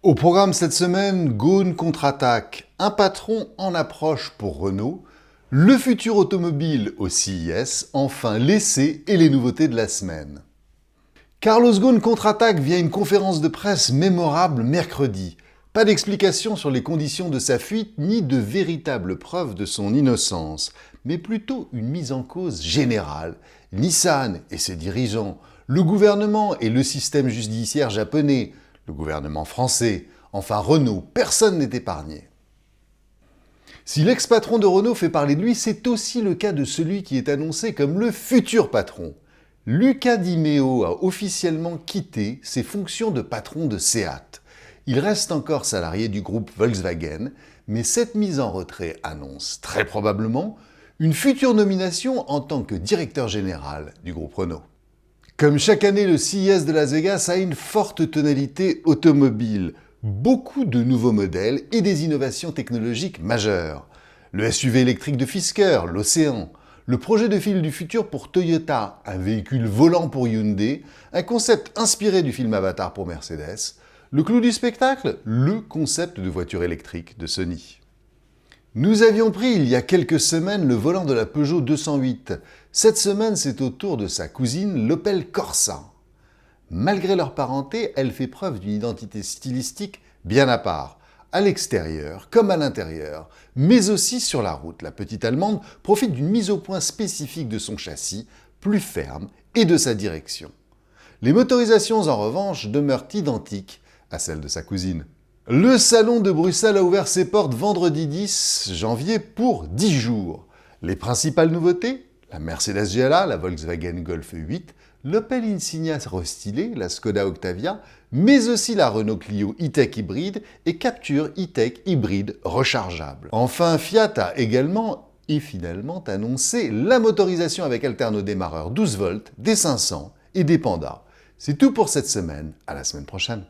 Au programme cette semaine, Ghosn contre-attaque, un patron en approche pour Renault, le futur automobile au CES, enfin l'essai et les nouveautés de la semaine. Carlos Ghosn contre-attaque via une conférence de presse mémorable mercredi. Pas d'explication sur les conditions de sa fuite ni de véritables preuves de son innocence, mais plutôt une mise en cause générale. Nissan et ses dirigeants, le gouvernement et le système judiciaire japonais, le gouvernement français, enfin Renault, personne n'est épargné. Si l'ex-patron de Renault fait parler de lui, c'est aussi le cas de celui qui est annoncé comme le futur patron. Luca Di Meo a officiellement quitté ses fonctions de patron de Seat. Il reste encore salarié du groupe Volkswagen, mais cette mise en retrait annonce très probablement une future nomination en tant que directeur général du groupe Renault. Comme chaque année, le CES de Las Vegas a une forte tonalité automobile, beaucoup de nouveaux modèles et des innovations technologiques majeures. Le SUV électrique de Fisker, l'Océan, le projet de fil du futur pour Toyota, un véhicule volant pour Hyundai, un concept inspiré du film Avatar pour Mercedes, le clou du spectacle, le concept de voiture électrique de Sony. Nous avions pris il y a quelques semaines le volant de la Peugeot 208. Cette semaine, c'est au tour de sa cousine, l'Opel Corsa. Malgré leur parenté, elle fait preuve d'une identité stylistique bien à part, à l'extérieur comme à l'intérieur, mais aussi sur la route. La petite Allemande profite d'une mise au point spécifique de son châssis, plus ferme, et de sa direction. Les motorisations, en revanche, demeurent identiques à celles de sa cousine. Le salon de Bruxelles a ouvert ses portes vendredi 10 janvier pour 10 jours. Les principales nouveautés, la Mercedes GLA, la Volkswagen Golf 8, l'Opel Insignia restylé, la Skoda Octavia, mais aussi la Renault Clio e-Tech hybride et Captur e-Tech hybride rechargeable. Enfin, Fiat a également et finalement annoncé la motorisation avec alternodémarreur 12 volts, des 500 et des Panda. C'est tout pour cette semaine, à la semaine prochaine.